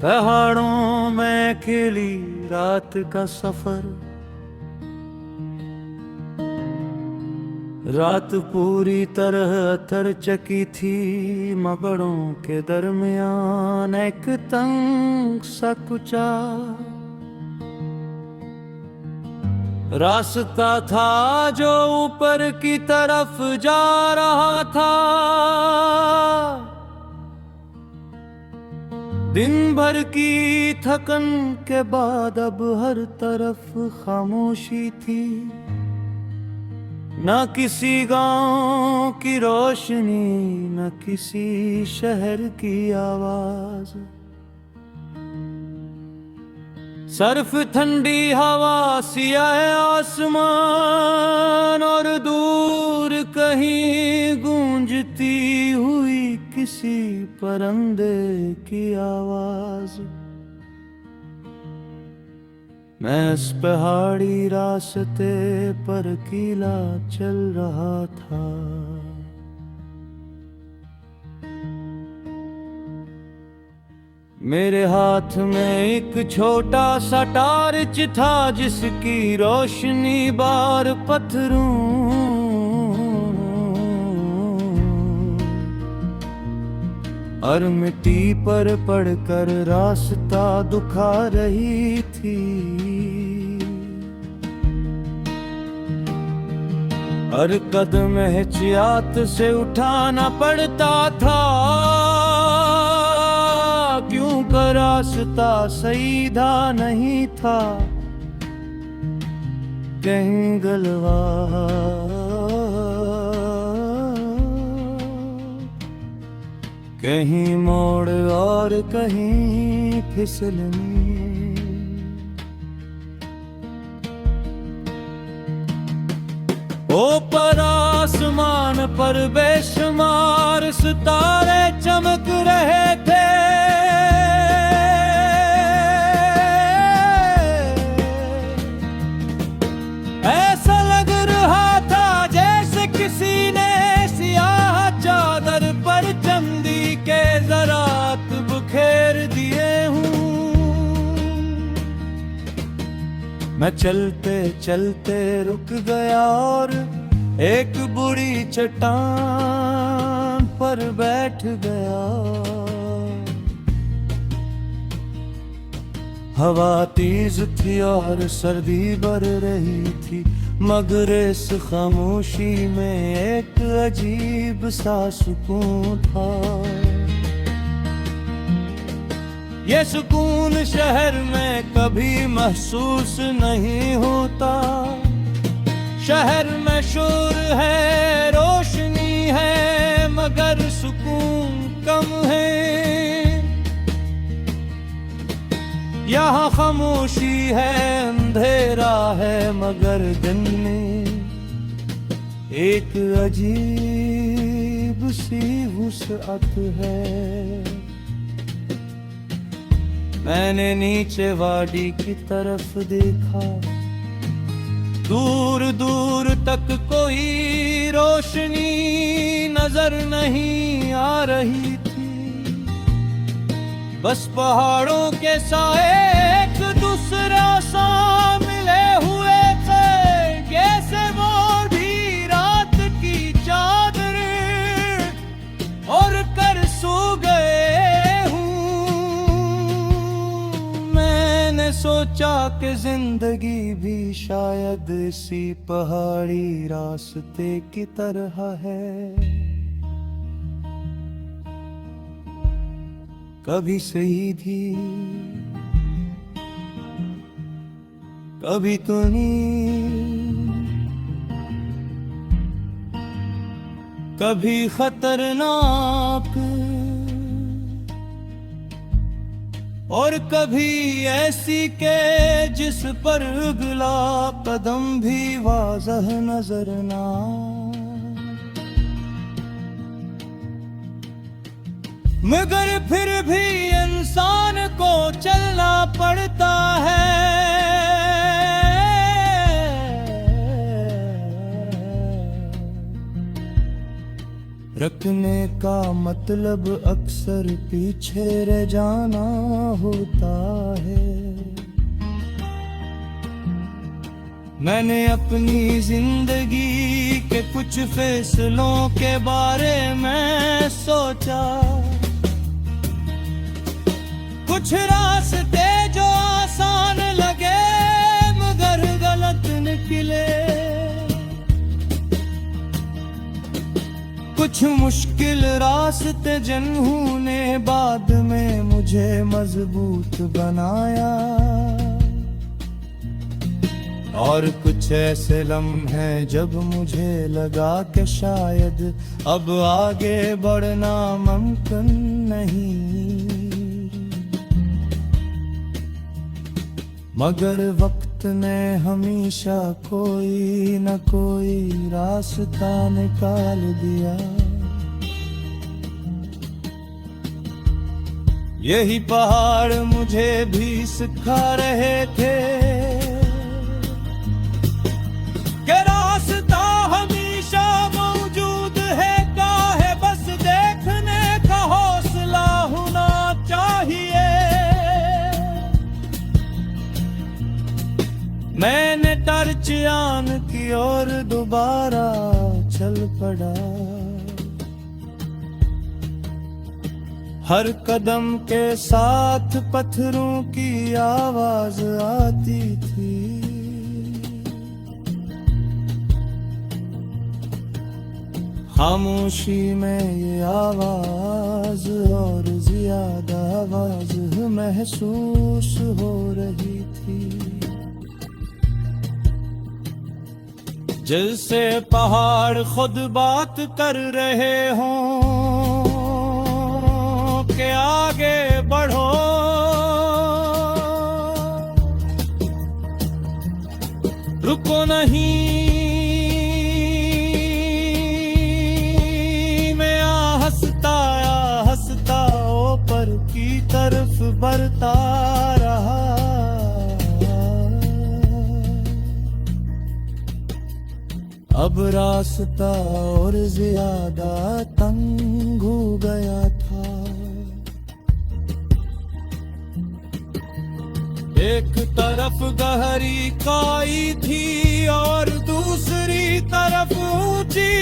पहाड़ों में अकेली रात का सफर, रात पूरी तरह तर चकी थी। मगड़ों के दरमियान एक तंग सा कुचा रास्ता था जो ऊपर की तरफ जा रहा था। दिन भर की थकन के बाद अब हर तरफ खामोशी थी। न किसी गांव की रोशनी, न किसी शहर की आवाज। सिर्फ ठंडी हवा, सियाह आसमान और दूर कहीं गूंजती हुई किसी परिंदे की आवाज। मैं इस पहाड़ी रास्ते पर अकेला चल रहा था। मेरे हाथ में एक छोटा सा टार्च था जिसकी रोशनी बार पत्थरों और मिट्टी पर पड़कर रास्ता दुखा रही थी। और कदम एहतियात से उठाना पड़ता था, क्योंकि रास्ता सीधा नहीं था। कहीं गलवा, कहीं मोड़ और कहीं फिसलनी। ऊपर आसमान पर बेशुमार सितारे चमक रहे थे। ऐसा लग रहा था जैसे किसी ने सियाह चादर पर चंदी के ज़रात बुखेर दिए हूँ। मैं चलते चलते रुक गया और एक बूढ़ी चट्टान पर बैठ गया। हवा तेज थी और सर्दी बढ़ रही थी, मगर इस खामोशी में एक अजीब सा सुकून था। ये सुकून शहर में कभी महसूस नहीं होता। शहर में शोर है, रोशनी है, मगर सुकून कम है। यहाँ खामोशी है, अंधेरा है, मगर दिन में एक अजीब सी वुसअत है। मैंने नीचे वादी की तरफ देखा, दूर दूर तक कोई रोशनी नजर नहीं आ रही थी। बस पहाड़ों के साए एक दूसरा सा मिले हुए थे, जैसे वो भी रात की चादर और कर सो गए। सोचा कि जिंदगी भी शायद इसी पहाड़ी रास्ते की तरह है। कभी सीधी, कभी तुनी, कभी खतरनाक और कभी ऐसी के जिस पर अगला कदम भी वाज़ह नजर ना। मगर फिर भी इंसान को चलना पड़ता है। रखने का मतलब अक्सर पीछे रह जाना होता है। मैंने अपनी जिंदगी के कुछ फैसलों के बारे में सोचा, कुछ रास्ते जो आसान लगे मगर गलत निकले, कुछ मुश्किल रास्ते जिन्होंने बाद में मुझे मजबूत बनाया, और कुछ ऐसे लम्हे जब मुझे लगा कि शायद अब आगे बढ़ना मुमकिन नहीं। मगर वक्त ने हमेशा कोई न कोई रास्ता निकाल दिया। यही पहाड़ मुझे भी सिखा रहे थे कि रास्ता हमेशा मौजूद है, काहे बस देखने का हौसला होना चाहिए। मैंने टर्च आन की और दोबारा चल पड़ा। हर कदम के साथ पत्थरों की आवाज आती थी। खामोशी में ये आवाज और ज्यादा आवाज महसूस हो रही थी, जैसे पहाड़ खुद बात कर रहे हों कि आगे बढ़ो। रुको नहीं, मैं हंसता ऊपर की तरफ बढ़ता रहा। अब रास्ता और ज्यादा तंग हो गया था। एक तरफ गहरी खाई थी और दूसरी तरफ ऊंची